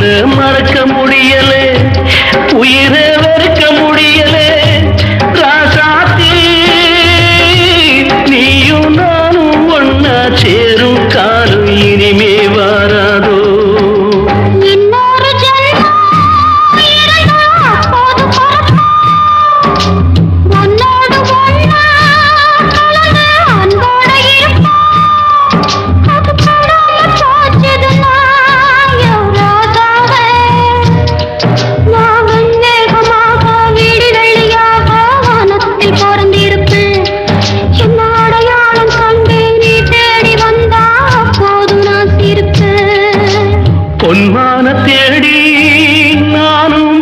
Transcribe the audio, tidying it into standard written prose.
மறக்க முடியலே, உயிரை வெறுக்க முடியலே. ராசாத்தி நீயும் நானும் ஒன்னா சேரும் காலம் இனிமே வாராதோ. பொன்மான தேடி நானும்